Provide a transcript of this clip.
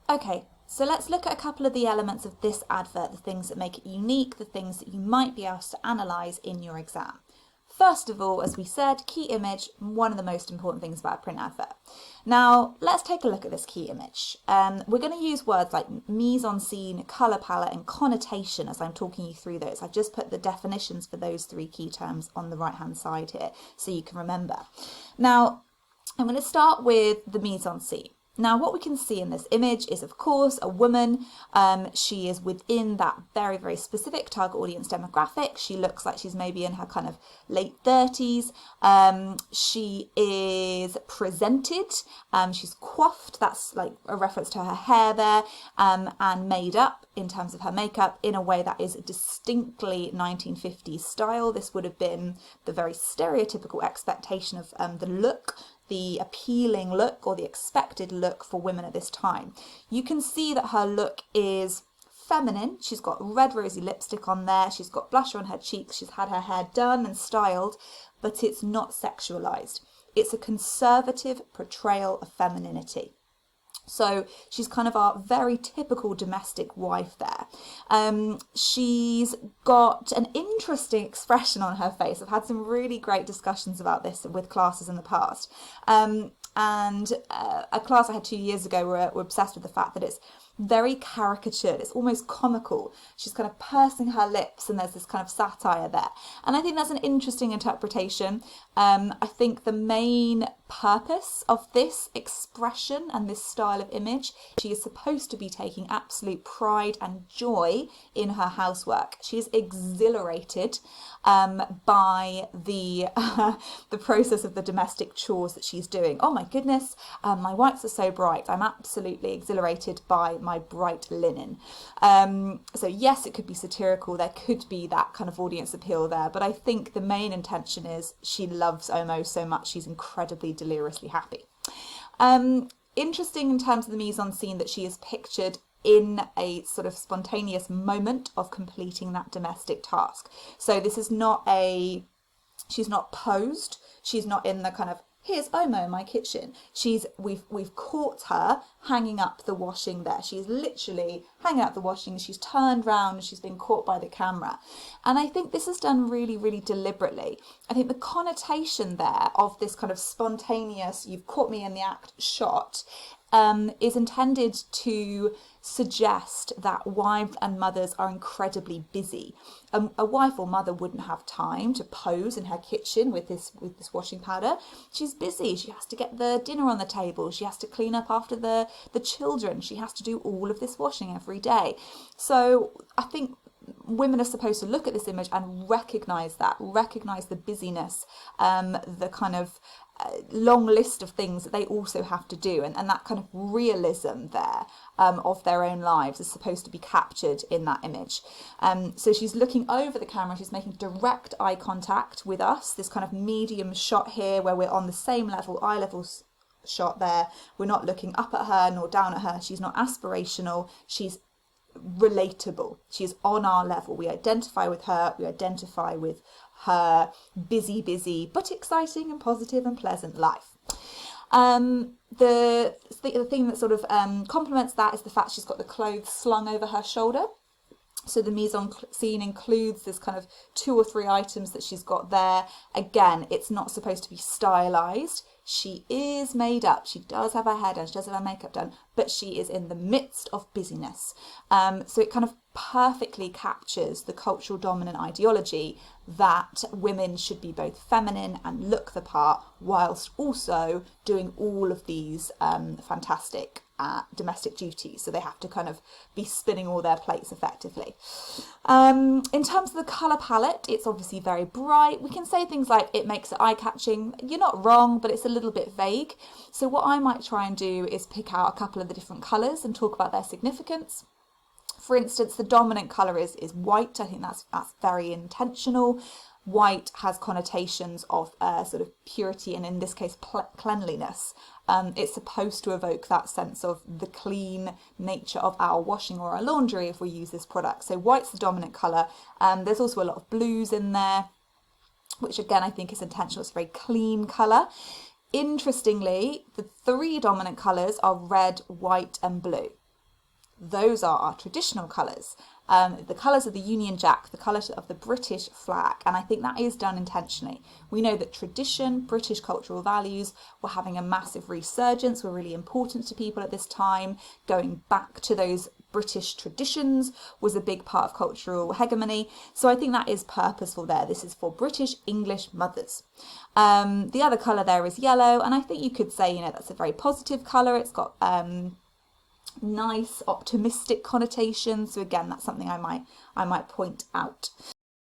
Okay, so let's look at a couple of the elements of this advert, the things that make it unique, the things that you might be able to analyse in your exam. First of all, as we said, key image, one of the most important things about a print advert. Now, let's take a look at this key image. We're going to use words like mise-en-scene, colour palette and connotation as I'm talking you through those. I've just put the definitions for those three key terms on the right-hand side here so you can remember. Now, I'm going to start with the mise-en-scene. Now, what we can see in this image is, of course, a woman. She is within that very, very specific target audience demographic. She looks like she's maybe in her kind of late 30s. She is presented. She's coiffed. That's like a reference to her hair there, and made up in terms of her makeup in a way that is distinctly 1950s style. This would have been the very stereotypical expectation of the look, the appealing look or the expected look for women at this time. You can see that her look is feminine. She's got red rosy lipstick on there. She's got blusher on her cheeks. She's had her hair done and styled, but it's not sexualized. It's a conservative portrayal of femininity. So she's kind of our very typical domestic wife there. She's got an interesting expression on her face. I've had some really great discussions about this with classes in the past. And a class I had 2 years ago were obsessed with the fact that it's very caricatured. It's almost comical. She's kind of pursing her lips and there's this kind of satire there. And I think that's an interesting interpretation. I think the main purpose of this expression and this style of image, she is supposed to be taking absolute pride and joy in her housework. She is exhilarated by the process of the domestic chores that she's doing. Oh my goodness, my whites are so bright. I'm absolutely exhilarated by my bright linen. So yes, it could be satirical. There could be that kind of audience appeal there, but I think the main intention is she loves OMO so much she's incredibly deliriously happy. Interesting in terms of the mise-en-scene that she is pictured in a sort of spontaneous moment of completing that domestic task. So this is not she's not posed. She's not in the kind of, here's OMO in my kitchen. We've caught her hanging up the washing there. She's literally hanging up the washing. She's turned round. She's been caught by the camera. And I think this is done really, really deliberately. I think the connotation there of this kind of spontaneous, you've caught me in the act shot, is intended to suggest that wives and mothers are incredibly busy. A wife or mother wouldn't have time to pose in her kitchen with this washing powder. She's busy. She has to get the dinner on the table. She has to clean up after the children. She has to do all of this washing every day. So I think women are supposed to look at this image and recognise the busyness, the kind of long list of things that they also have to do, and that kind of realism there of their own lives is supposed to be captured in that image. So she's looking over the camera, she's making direct eye contact with us, this kind of medium shot here where we're on the same level, eye level shot there. We're not looking up at her nor down at her. She's not aspirational, she's relatable. She's on our level. We identify with her, we identify with her busy but exciting and positive and pleasant life. The thing that sort of complements that is the fact she's got the clothes slung over her shoulder. So the mise-en-scene includes this kind of 2 or 3 items that she's got there. Again, it's not supposed to be stylized. She is made up. She does have her hair done. She does have her makeup done, but she is in the midst of busyness. So it kind of perfectly captures the cultural dominant ideology that women should be both feminine and look the part, whilst also doing all of these fantastic domestic duties. So they have to kind of be spinning all their plates effectively. In terms of the colour palette, it's obviously very bright. We can say things like it makes it eye-catching. You're not wrong, but it's a little bit vague. So what I might try and do is pick out a couple of the different colours and talk about their significance. For instance, the dominant colour is white. I think that's very intentional. White has connotations of sort of purity and, in this case, cleanliness. It's supposed to evoke that sense of the clean nature of our washing or our laundry if we use this product. So white's the dominant colour. There's also a lot of blues in there, which again I think is intentional. It's a very clean colour. Interestingly, the 3 dominant colours are red, white and blue. those are our traditional colours. The colours of the Union Jack, the colour of the British flag, and I think that is done intentionally. We know that tradition, British cultural values were having a massive resurgence, were really important to people at this time. Going back to those British traditions was a big part of cultural hegemony. So I think that is purposeful there. This is for British English mothers. The other colour there is yellow, and I think you could say, that's a very positive colour. It's got nice optimistic connotations. So again, that's something I might point out.